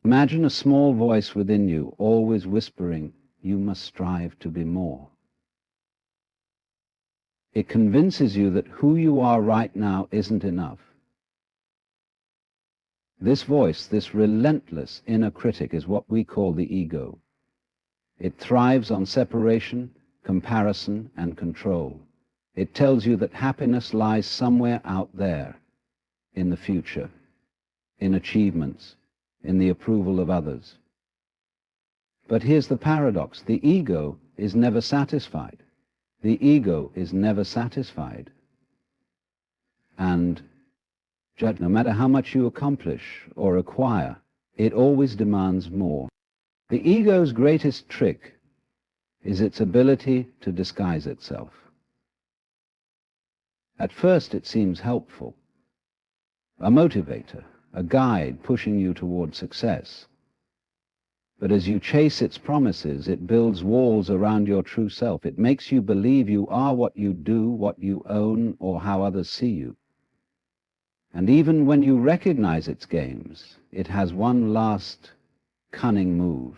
Imagine a small voice within you, always whispering, "You must strive to be more." It convinces you that who you are right now isn't enough. This voice, this relentless inner critic, is what we call the ego. It thrives on separation, comparison, and control. It tells you that happiness lies somewhere out there, in the future, in achievements, in the approval of others. But here's the paradox. The ego is never satisfied. The ego is never satisfied. And no matter how much you accomplish or acquire, it always demands more. The ego's greatest trick is its ability to disguise itself. At first it seems helpful, a motivator, a guide pushing you toward success. But as you chase its promises, it builds walls around your true self. It makes you believe you are what you do, what you own, or how others see you. And even when you recognize its games, it has one last cunning move.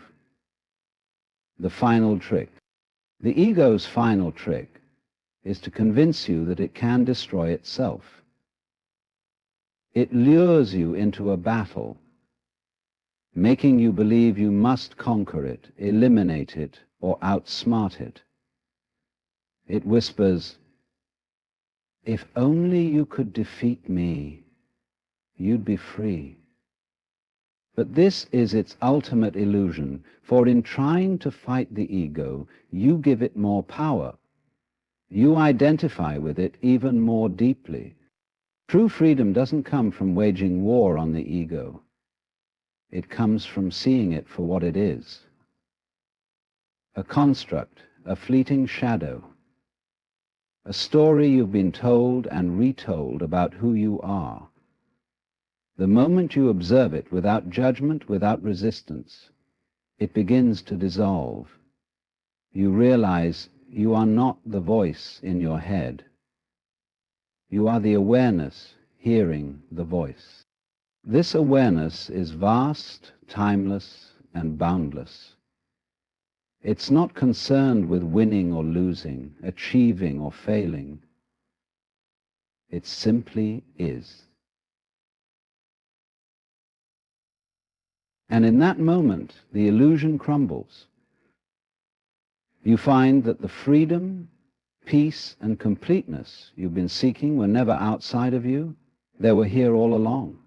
The final trick. The ego's final trick is to convince you that it can destroy itself. It lures you into a battle, making you believe you must conquer it, eliminate it, or outsmart it. It whispers, "If only you could defeat me, you'd be free." But this is its ultimate illusion, for in trying to fight the ego, you give it more power. You identify with it even more deeply. True freedom doesn't come from waging war on the ego. It comes from seeing it for what it is. A construct, a fleeting shadow, a story you've been told and retold about who you are. The moment you observe it without judgment, without resistance, it begins to dissolve. You realize you are not the voice in your head. You are the awareness hearing the voice. This awareness is vast, timeless, and boundless. It's not concerned with winning or losing, achieving or failing. It simply is. And in that moment, the illusion crumbles. You find that the freedom, peace, and completeness you've been seeking were never outside of you. They were here all along.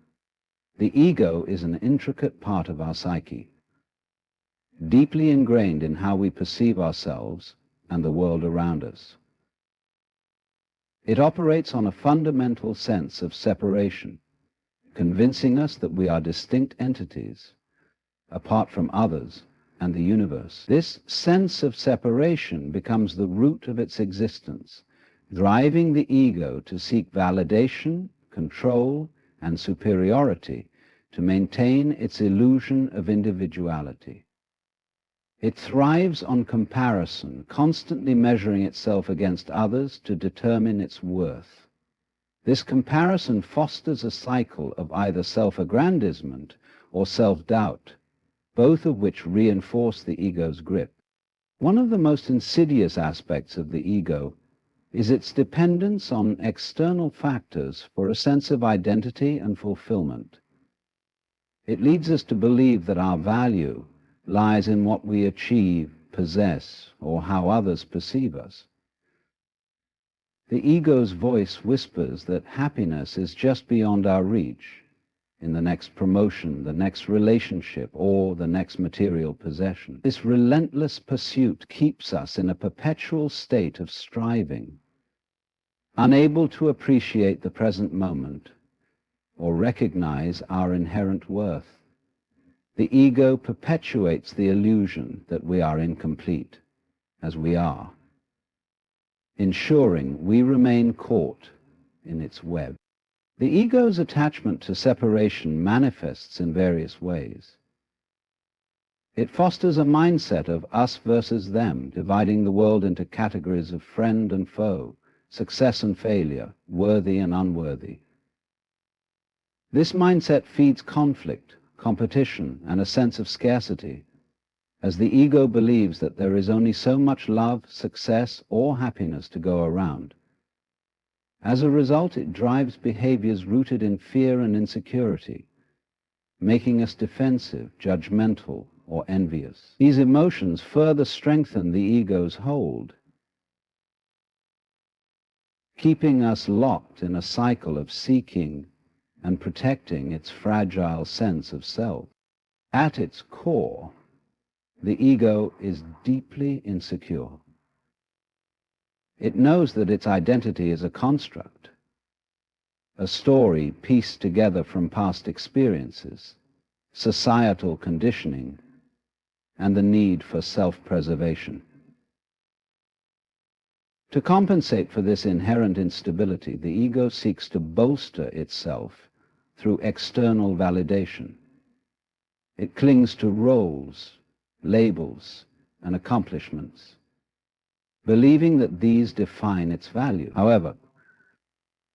The ego is an intricate part of our psyche, deeply ingrained in how we perceive ourselves and the world around us. It operates on a fundamental sense of separation, convincing us that we are distinct entities, apart from others and the universe. This sense of separation becomes the root of its existence, driving the ego to seek validation, control, and superiority to maintain its illusion of individuality. It thrives on comparison, constantly measuring itself against others to determine its worth. This comparison fosters a cycle of either self-aggrandizement or self-doubt, both of which reinforce the ego's grip. One of the most insidious aspects of the ego is its dependence on external factors for a sense of identity and fulfillment. It leads us to believe that our value lies in what we achieve, possess, or how others perceive us. The ego's voice whispers that happiness is just beyond our reach, in the next promotion, the next relationship, or the next material possession. This relentless pursuit keeps us in a perpetual state of striving, unable to appreciate the present moment or recognize our inherent worth. The ego perpetuates the illusion that we are incomplete, as we are, ensuring we remain caught in its web. The ego's attachment to separation manifests in various ways. It fosters a mindset of us versus them, dividing the world into categories of friend and foe, success and failure, worthy and unworthy. This mindset feeds conflict, competition, and a sense of scarcity, as the ego believes that there is only so much love, success, or happiness to go around. As a result, it drives behaviors rooted in fear and insecurity, making us defensive, judgmental, or envious. These emotions further strengthen the ego's hold, keeping us locked in a cycle of seeking and protecting its fragile sense of self. At its core, the ego is deeply insecure. It knows that its identity is a construct, a story pieced together from past experiences, societal conditioning, and the need for self-preservation. To compensate for this inherent instability, the ego seeks to bolster itself through external validation. It clings to roles, labels, and accomplishments, believing that these define its value. However,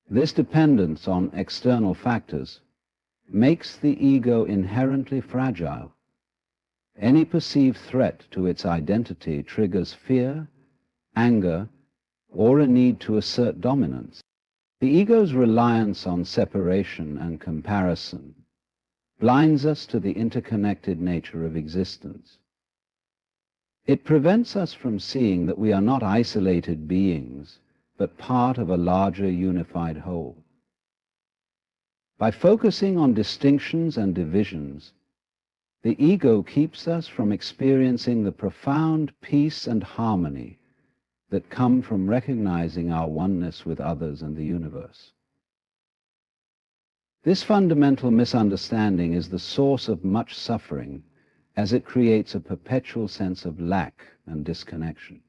this dependence on external factors makes the ego inherently fragile. Any perceived threat to its identity triggers fear, anger, or a need to assert dominance. The ego's reliance on separation and comparison blinds us to the interconnected nature of existence. It prevents us from seeing that we are not isolated beings, but part of a larger unified whole. By focusing on distinctions and divisions, the ego keeps us from experiencing the profound peace and harmony that come from recognizing our oneness with others and the universe. This fundamental misunderstanding is the source of much suffering, as it creates a perpetual sense of lack and disconnection.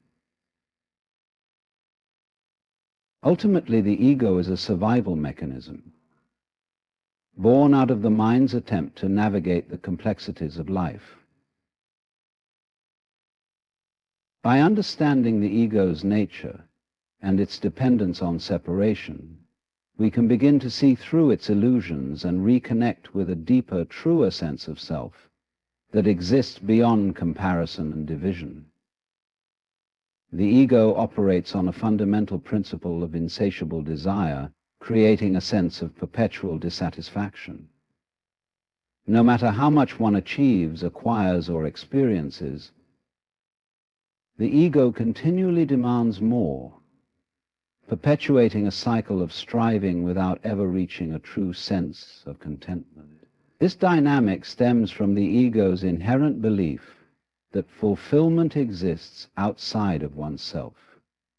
Ultimately, the ego is a survival mechanism, born out of the mind's attempt to navigate the complexities of life. By understanding the ego's nature and its dependence on separation, we can begin to see through its illusions and reconnect with a deeper, truer sense of self that exists beyond comparison and division. The ego operates on a fundamental principle of insatiable desire, creating a sense of perpetual dissatisfaction. No matter how much one achieves, acquires, or experiences, the ego continually demands more, perpetuating a cycle of striving without ever reaching a true sense of contentment. This dynamic stems from the ego's inherent belief that fulfillment exists outside of oneself,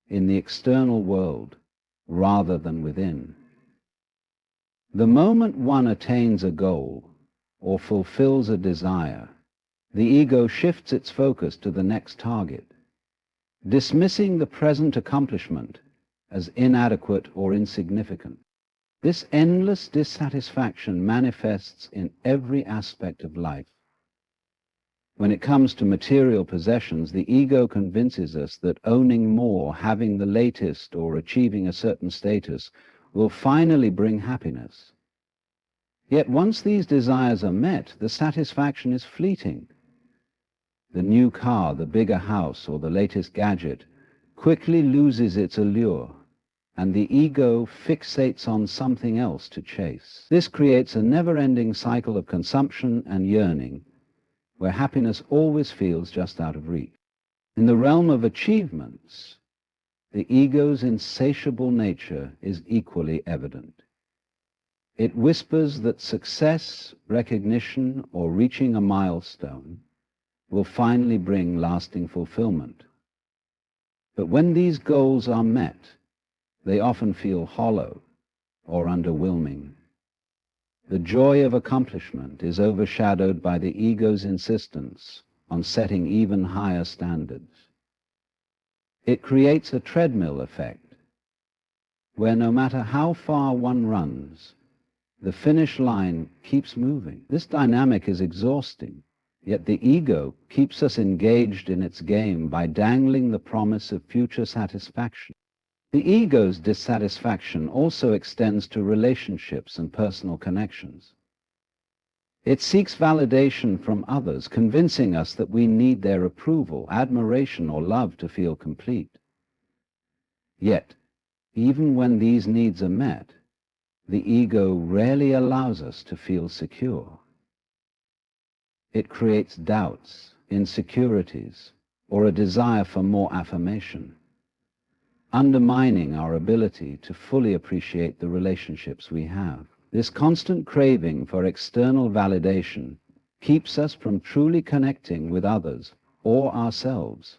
in the external world, rather than within. The moment one attains a goal or fulfills a desire, the ego shifts its focus to the next target, dismissing the present accomplishment as inadequate or insignificant. This endless dissatisfaction manifests in every aspect of life. When it comes to material possessions, the ego convinces us that owning more, having the latest, or achieving a certain status will finally bring happiness. Yet once these desires are met, the satisfaction is fleeting. The new car, the bigger house, or the latest gadget quickly loses its allure, and the ego fixates on something else to chase. This creates a never-ending cycle of consumption and yearning, where happiness always feels just out of reach. In the realm of achievements, the ego's insatiable nature is equally evident. It whispers that success, recognition, or reaching a milestone will finally bring lasting fulfillment. But when these goals are met, they often feel hollow or underwhelming. The joy of accomplishment is overshadowed by the ego's insistence on setting even higher standards. It creates a treadmill effect, where no matter how far one runs, the finish line keeps moving. This dynamic is exhausting, yet the ego keeps us engaged in its game by dangling the promise of future satisfaction. The ego's dissatisfaction also extends to relationships and personal connections. It seeks validation from others, convincing us that we need their approval, admiration, or love to feel complete. Yet, even when these needs are met, the ego rarely allows us to feel secure. It creates doubts, insecurities, or a desire for more affirmation, undermining our ability to fully appreciate the relationships we have. This constant craving for external validation keeps us from truly connecting with others or ourselves,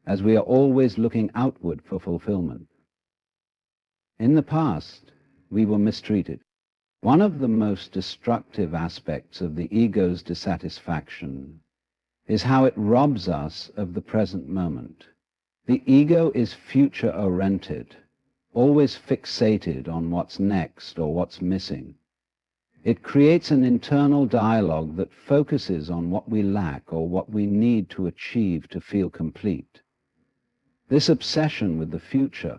as we are always looking outward for fulfillment. In the past, we were mistreated. One of the most destructive aspects of the ego's dissatisfaction is how it robs us of the present moment. The ego is future-oriented, always fixated on what's next or what's missing. It creates an internal dialogue that focuses on what we lack or what we need to achieve to feel complete. This obsession with the future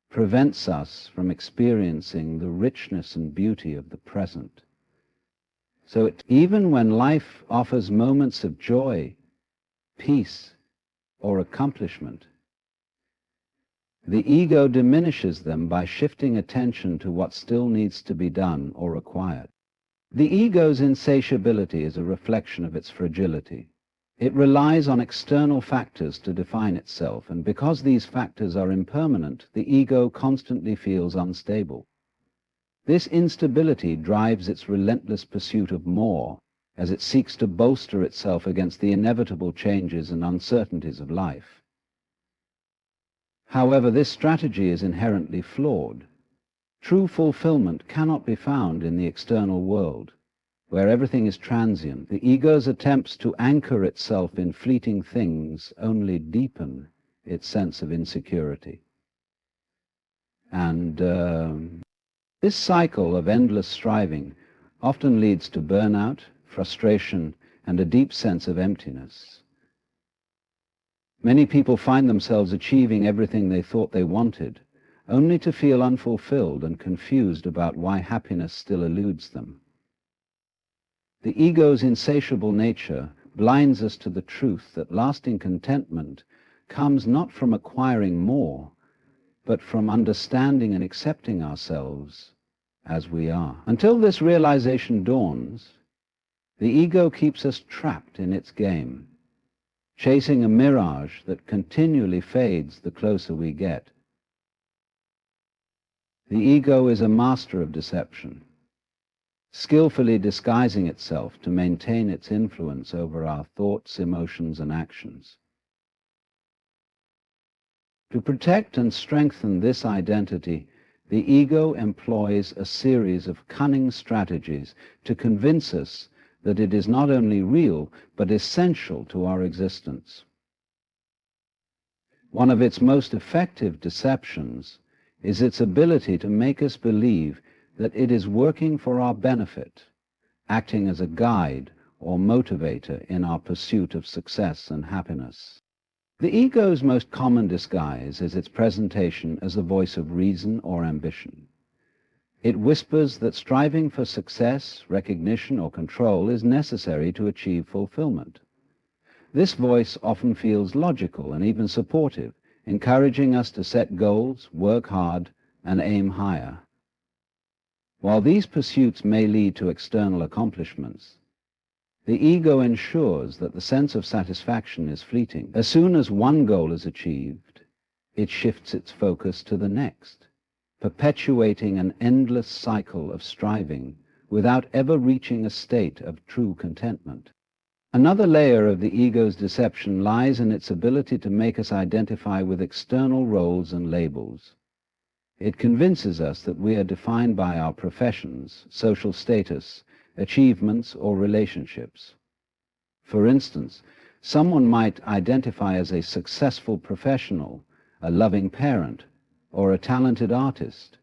prevents us from experiencing the richness and beauty of the present. So even when life offers moments of joy, peace, or accomplishment, the ego diminishes them by shifting attention to what still needs to be done or acquired. The ego's insatiability is a reflection of its fragility. It relies on external factors to define itself, and because these factors are impermanent, the ego constantly feels unstable. This instability drives its relentless pursuit of more as it seeks to bolster itself against the inevitable changes and uncertainties of life. However, this strategy is inherently flawed. True fulfillment cannot be found in the external world, where everything is transient. The ego's attempts to anchor itself in fleeting things only deepen its sense of insecurity. And this cycle of endless striving often leads to burnout, frustration, and a deep sense of emptiness. Many people find themselves achieving everything they thought they wanted, only to feel unfulfilled and confused about why happiness still eludes them. The ego's insatiable nature blinds us to the truth that lasting contentment comes not from acquiring more, but from understanding and accepting ourselves as we are. Until this realization dawns, the ego keeps us trapped in its game, chasing a mirage that continually fades the closer we get. The ego is a master of deception, skillfully disguising itself to maintain its influence over our thoughts, emotions, and actions. To protect and strengthen this identity, the ego employs a series of cunning strategies to convince us that it is not only real, but essential to our existence. One of its most effective deceptions is its ability to make us believe that it is working for our benefit, acting as a guide or motivator in our pursuit of success and happiness. The ego's most common disguise is its presentation as the voice of reason or ambition. It whispers that striving for success, recognition, or control is necessary to achieve fulfillment. This voice often feels logical and even supportive, encouraging us to set goals, work hard, and aim higher. While these pursuits may lead to external accomplishments, the ego ensures that the sense of satisfaction is fleeting. As soon as one goal is achieved, it shifts its focus to the next, perpetuating an endless cycle of striving without ever reaching a state of true contentment. Another layer of the ego's deception lies in its ability to make us identify with external roles and labels. It convinces us that we are defined by our professions, social status, achievements, or relationships. For instance, someone might identify as a successful professional, a loving parent, or a talented artist.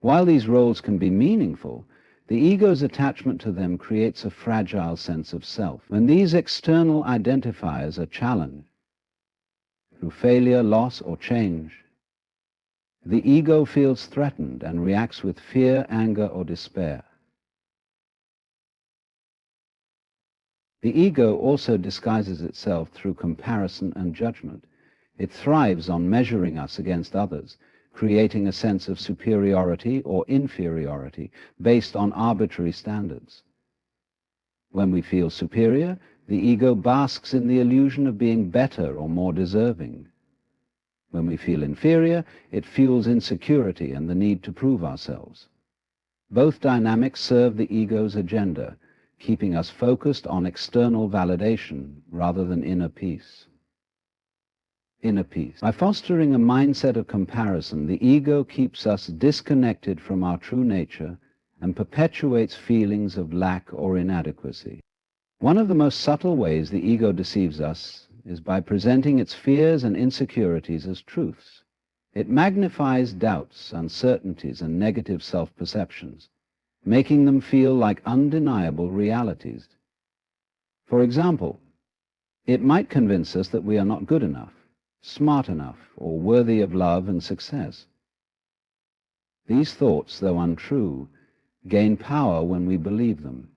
While these roles can be meaningful, the ego's attachment to them creates a fragile sense of self. When these external identifiers are challenged through failure, loss, or change, the ego feels threatened and reacts with fear, anger, or despair. The ego also disguises itself through comparison and judgment. It thrives on measuring us against others, creating a sense of superiority or inferiority based on arbitrary standards. When we feel superior, the ego basks in the illusion of being better or more deserving. When we feel inferior, it fuels insecurity and the need to prove ourselves. Both dynamics serve the ego's agenda, keeping us focused on external validation rather than inner peace. Inner peace. By fostering a mindset of comparison, the ego keeps us disconnected from our true nature and perpetuates feelings of lack or inadequacy. One of the most subtle ways the ego deceives us is by presenting its fears and insecurities as truths. It magnifies doubts, uncertainties, and negative self-perceptions, making them feel like undeniable realities. For example, it might convince us that we are not good enough, smart enough, or worthy of love and success. These thoughts, though untrue, gain power when we believe them,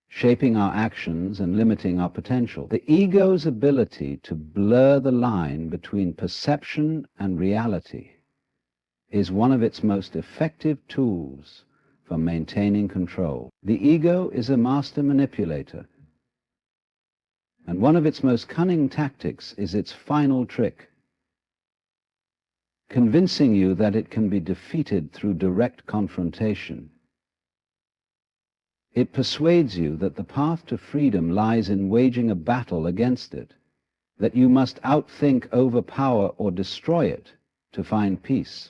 shaping our actions and limiting our potential. The ego's ability to blur the line between perception and reality is one of its most effective tools for maintaining control. The ego is a master manipulator, and one of its most cunning tactics is its final trick, convincing you that it can be defeated through direct confrontation. It persuades you that the path to freedom lies in waging a battle against it, that you must outthink, overpower, or destroy it to find peace.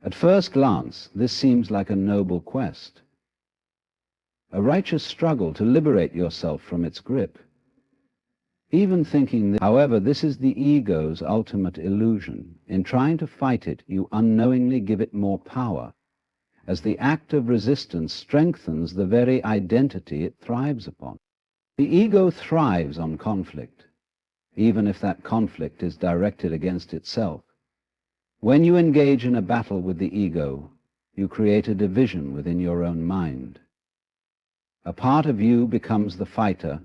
At first glance, this seems like a noble quest, a righteous struggle to liberate yourself from its grip. Even thinking this, however, this is the ego's ultimate illusion. In trying to fight it, you unknowingly give it more power, as the act of resistance strengthens the very identity it thrives upon. The ego thrives on conflict, even if that conflict is directed against itself. When you engage in a battle with the ego, you create a division within your own mind. A part of you becomes the fighter,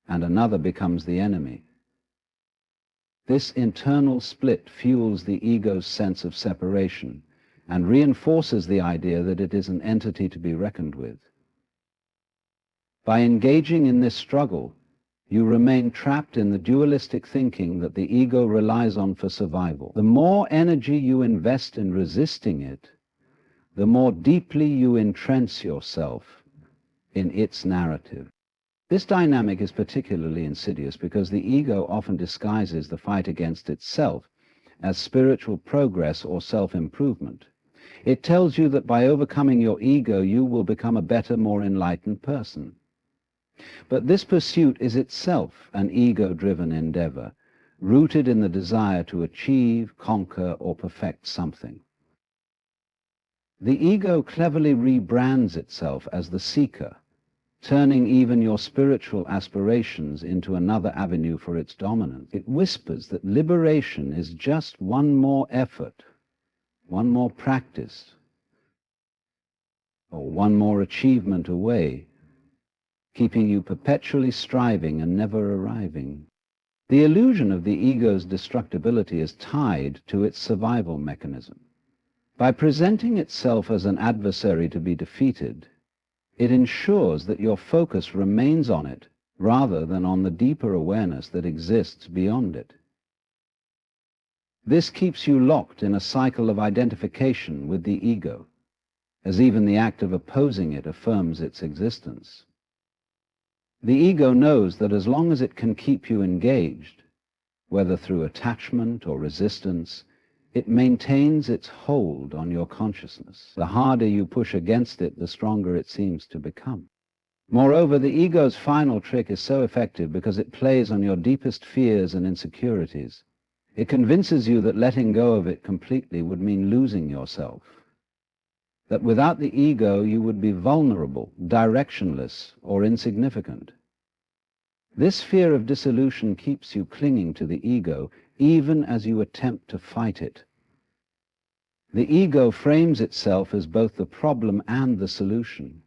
and another becomes the enemy. This internal split fuels the ego's sense of separation and reinforces the idea that it is an entity to be reckoned with. By engaging in this struggle, you remain trapped in the dualistic thinking that the ego relies on for survival. The more energy you invest in resisting it, the more deeply you entrench yourself in its narrative. This dynamic is particularly insidious because the ego often disguises the fight against itself as spiritual progress or self-improvement. It tells you that by overcoming your ego, you will become a better, more enlightened person. But this pursuit is itself an ego-driven endeavor, rooted in the desire to achieve, conquer, or perfect something. The ego cleverly rebrands itself as the seeker, turning even your spiritual aspirations into another avenue for its dominance. It whispers that liberation is just one more effort, one more practice, or one more achievement away, keeping you perpetually striving and never arriving. The illusion of the ego's destructibility is tied to its survival mechanism. By presenting itself as an adversary to be defeated, it ensures that your focus remains on it rather than on the deeper awareness that exists beyond it. This keeps you locked in a cycle of identification with the ego, as even the act of opposing it affirms its existence. The ego knows that as long as it can keep you engaged, whether through attachment or resistance, it maintains its hold on your consciousness. The harder you push against it, the stronger it seems to become. Moreover, the ego's final trick is so effective because it plays on your deepest fears and insecurities. It convinces you that letting go of it completely would mean losing yourself, that without the ego you would be vulnerable, directionless, or insignificant. This fear of dissolution keeps you clinging to the ego even as you attempt to fight it. The ego frames itself as both the problem and the solution,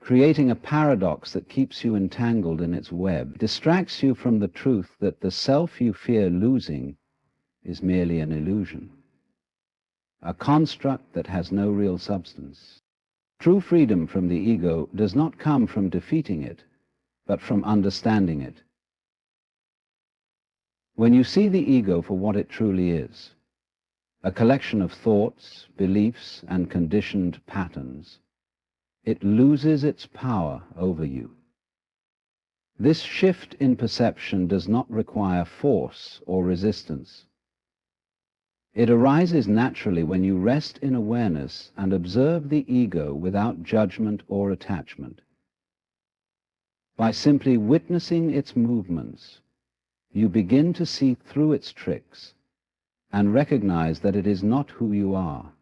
creating a paradox that keeps you entangled in its web, distracts you from the truth that the self you fear losing is merely an illusion, a construct that has no real substance. True freedom from the ego does not come from defeating it, but from understanding it. When you see the ego for what it truly is, a collection of thoughts, beliefs, and conditioned patterns, it loses its power over you. This shift in perception does not require force or resistance. It arises naturally when you rest in awareness and observe the ego without judgment or attachment. By simply witnessing its movements, you begin to see through its tricks and recognize that it is not who you are.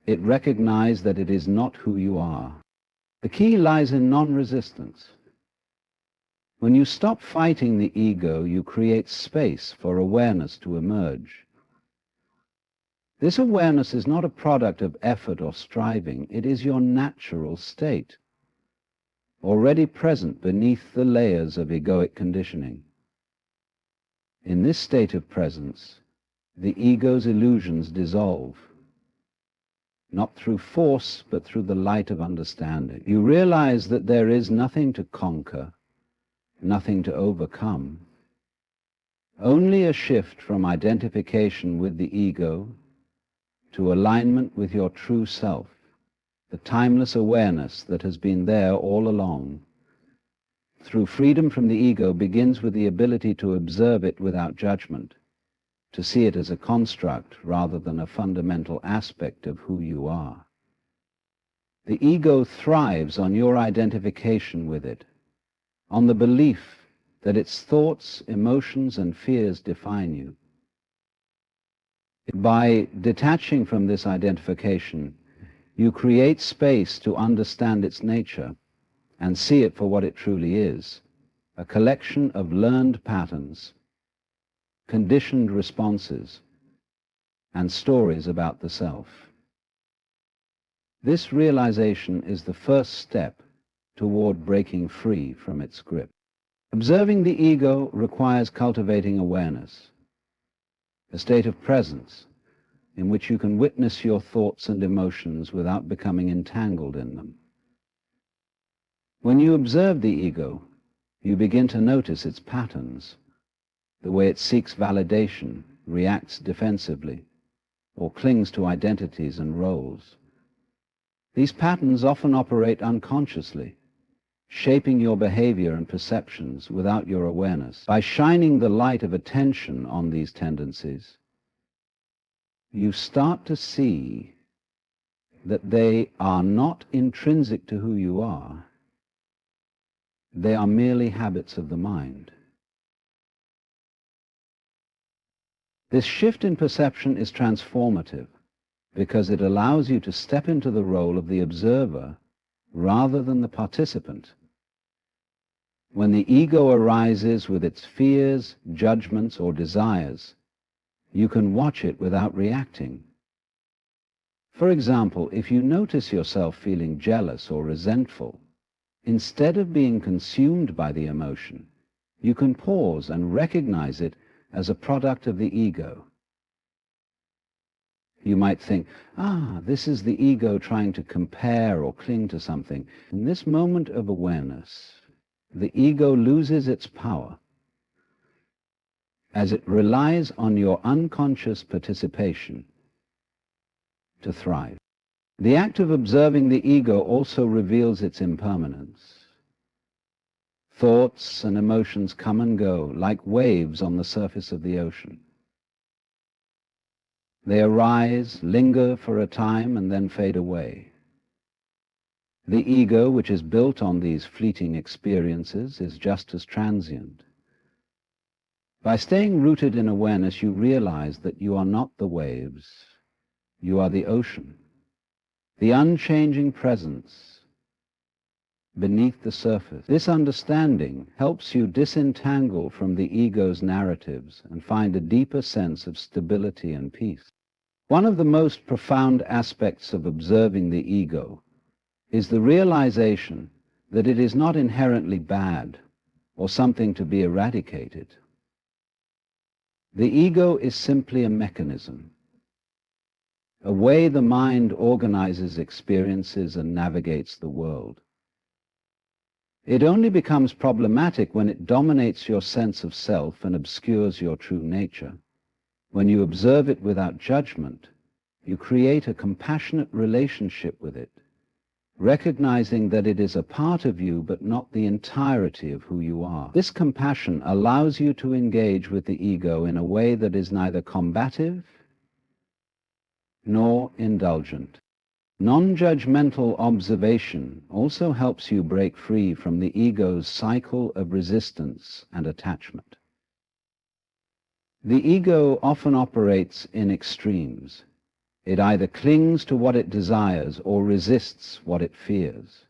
It recognizes that it is not who you are. The key lies in non-resistance. When you stop fighting the ego, you create space for awareness to emerge. This awareness is not a product of effort or striving. It is your natural state, already present beneath the layers of egoic conditioning. In this state of presence, the ego's illusions dissolve, not through force, but through the light of understanding. You realize that there is nothing to conquer, nothing to overcome, only a shift from identification with the ego to alignment with your true self, the timeless awareness that has been there all along. Through freedom from the ego begins with the ability to observe it without judgment, to see it as a construct rather than a fundamental aspect of who you are. The ego thrives on your identification with it, on the belief that its thoughts, emotions, and fears define you. By detaching from this identification, you create space to understand its nature and see it for what it truly is, a collection of learned patterns, conditioned responses, and stories about the self. This realization is the first step toward breaking free from its grip. Observing the ego requires cultivating awareness, a state of presence in which you can witness your thoughts and emotions without becoming entangled in them. When you observe the ego, you begin to notice its patterns, the way it seeks validation, reacts defensively, or clings to identities and roles. These patterns often operate unconsciously, shaping your behavior and perceptions without your awareness. By shining the light of attention on these tendencies, you start to see that they are not intrinsic to who you are. They are merely habits of the mind. This shift in perception is transformative because it allows you to step into the role of the observer rather than the participant. When the ego arises with its fears, judgments, or desires, you can watch it without reacting. For example, if you notice yourself feeling jealous or resentful, instead of being consumed by the emotion, you can pause and recognize it as a product of the ego. You might think, this is the ego trying to compare or cling to something. In this moment of awareness, the ego loses its power as it relies on your unconscious participation to thrive. The act of observing the ego also reveals its impermanence. Thoughts and emotions come and go like waves on the surface of the ocean. They arise, linger for a time, and then fade away. The ego, which is built on these fleeting experiences, is just as transient. By staying rooted in awareness, you realize that you are not the waves. You are the ocean, the unchanging presence beneath the surface. This understanding helps you disentangle from the ego's narratives and find a deeper sense of stability and peace. One of the most profound aspects of observing the ego is the realization that it is not inherently bad or something to be eradicated. The ego is simply a mechanism, a way the mind organizes experiences and navigates the world. It only becomes problematic when it dominates your sense of self and obscures your true nature. When you observe it without judgment, you create a compassionate relationship with it, recognizing that it is a part of you but not the entirety of who you are. This compassion allows you to engage with the ego in a way that is neither combative nor indulgent. Non-judgmental observation also helps you break free from the ego's cycle of resistance and attachment. The ego often operates in extremes. It either clings to what it desires or resists what it fears.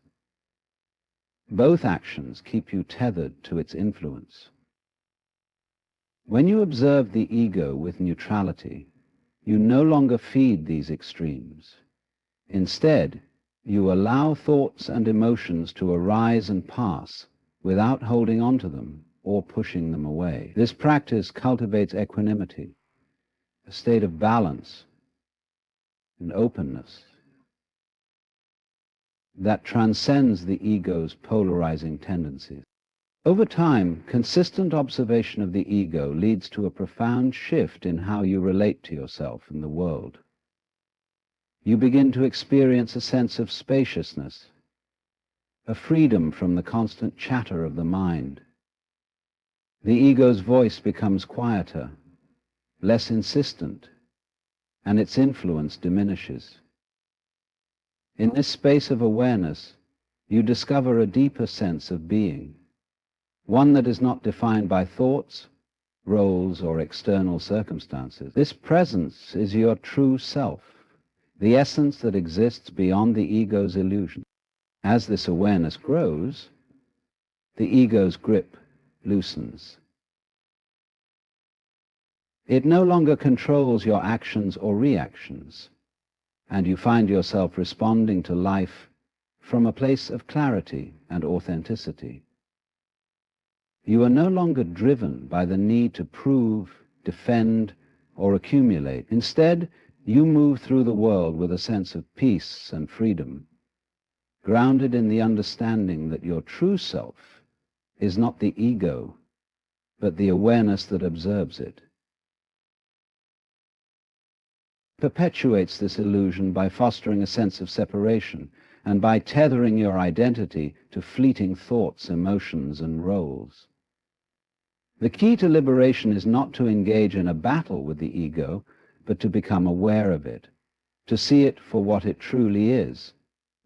Both actions keep you tethered to its influence. When you observe the ego with neutrality, you no longer feed these extremes. Instead, you allow thoughts and emotions to arise and pass without holding on to them or pushing them away. This practice cultivates equanimity, a state of balance and openness that transcends the ego's polarizing tendencies. Over time, consistent observation of the ego leads to a profound shift in how you relate to yourself and the world. You begin to experience a sense of spaciousness, a freedom from the constant chatter of the mind. The ego's voice becomes quieter, less insistent, and its influence diminishes. In this space of awareness, you discover a deeper sense of being, one that is not defined by thoughts, roles, or external circumstances. This presence is your true self, the essence that exists beyond the ego's illusion. As this awareness grows, the ego's grip loosens. It no longer controls your actions or reactions, and you find yourself responding to life from a place of clarity and authenticity. You are no longer driven by the need to prove, defend, or accumulate. Instead, you move through the world with a sense of peace and freedom, grounded in the understanding that your true self is not the ego, but the awareness that observes it. Perpetuates this illusion by fostering a sense of separation and by tethering your identity to fleeting thoughts, emotions, and roles. The key to liberation is not to engage in a battle with the ego, but to become aware of it, to see it for what it truly is,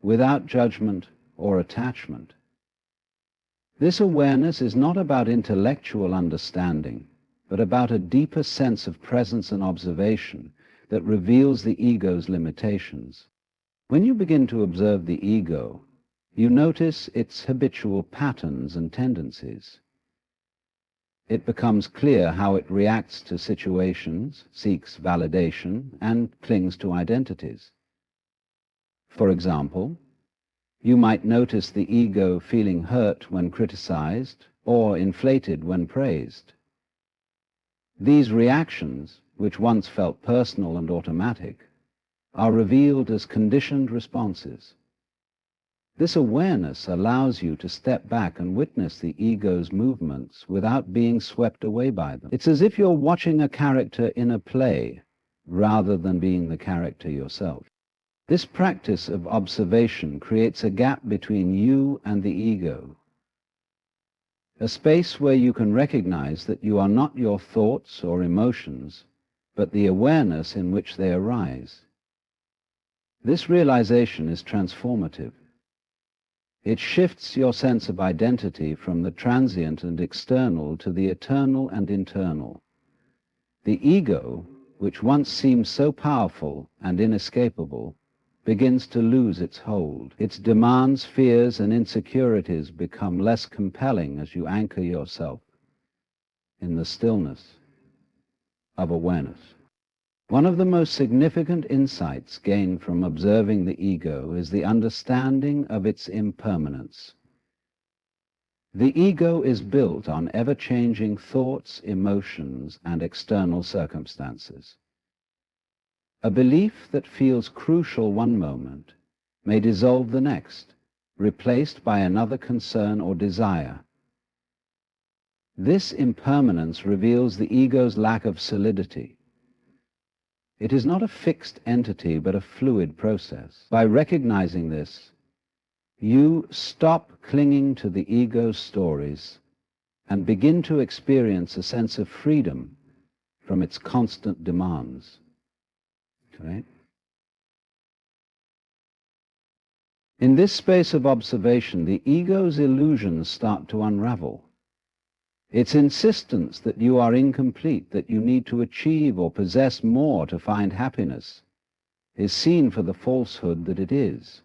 without judgment or attachment. This awareness is not about intellectual understanding, but about a deeper sense of presence and observation that reveals the ego's limitations. When you begin to observe the ego, you notice its habitual patterns and tendencies. It becomes clear how it reacts to situations, seeks validation, and clings to identities. For example, you might notice the ego feeling hurt when criticized or inflated when praised. These reactions, which once felt personal and automatic, are revealed as conditioned responses. This awareness allows you to step back and witness the ego's movements without being swept away by them. It's as if you're watching a character in a play rather than being the character yourself. This practice of observation creates a gap between you and the ego, a space where you can recognize that you are not your thoughts or emotions, but the awareness in which they arise. This realization is transformative. It shifts your sense of identity from the transient and external to the eternal and internal. The ego, which once seemed so powerful and inescapable, begins to lose its hold. Its demands, fears, and insecurities become less compelling as you anchor yourself in the stillness of awareness. One of the most significant insights gained from observing the ego is the understanding of its impermanence. The ego is built on ever-changing thoughts, emotions, and external circumstances. A belief that feels crucial one moment may dissolve the next, replaced by another concern or desire. This impermanence reveals the ego's lack of solidity. It is not a fixed entity, but a fluid process. By recognizing this, you stop clinging to the ego's stories and begin to experience a sense of freedom from its constant demands. Okay? In this space of observation, the ego's illusions start to unravel. Its insistence that you are incomplete, that you need to achieve or possess more to find happiness, is seen for the falsehood that it is.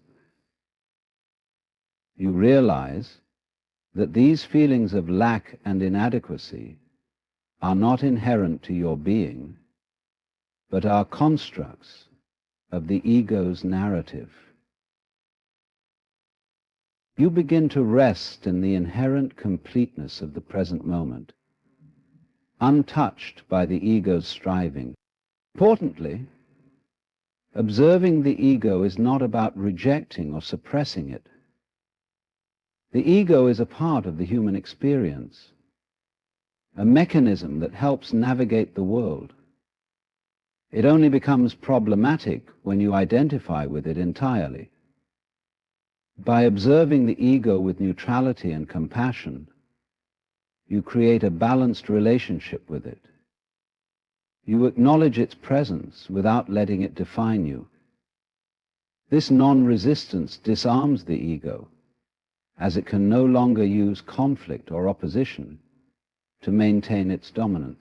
You realize that these feelings of lack and inadequacy are not inherent to your being, but are constructs of the ego's narrative. You begin to rest in the inherent completeness of the present moment, untouched by the ego's striving. Importantly, observing the ego is not about rejecting or suppressing it. The ego is a part of the human experience, a mechanism that helps navigate the world. It only becomes problematic when you identify with it entirely. By observing the ego with neutrality and compassion, you create a balanced relationship with it. You acknowledge its presence without letting it define you. This non-resistance disarms the ego, as it can no longer use conflict or opposition to maintain its dominance.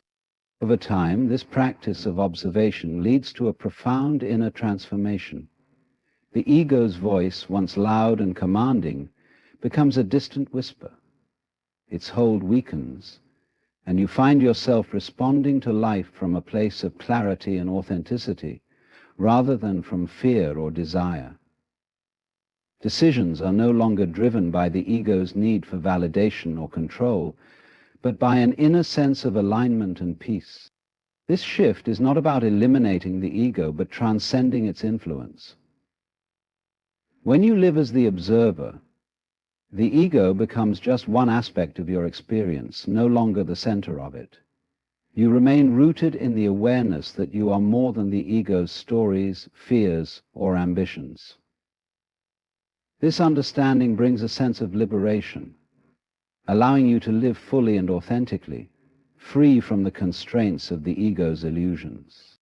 Over time, this practice of observation leads to a profound inner transformation. The ego's voice, once loud and commanding, becomes a distant whisper. Its hold weakens, and you find yourself responding to life from a place of clarity and authenticity, rather than from fear or desire. Decisions are no longer driven by the ego's need for validation or control, but by an inner sense of alignment and peace. This shift is not about eliminating the ego, but transcending its influence. When you live as the observer, the ego becomes just one aspect of your experience, no longer the center of it. You remain rooted in the awareness that you are more than the ego's stories, fears, or ambitions. This understanding brings a sense of liberation, allowing you to live fully and authentically, free from the constraints of the ego's illusions.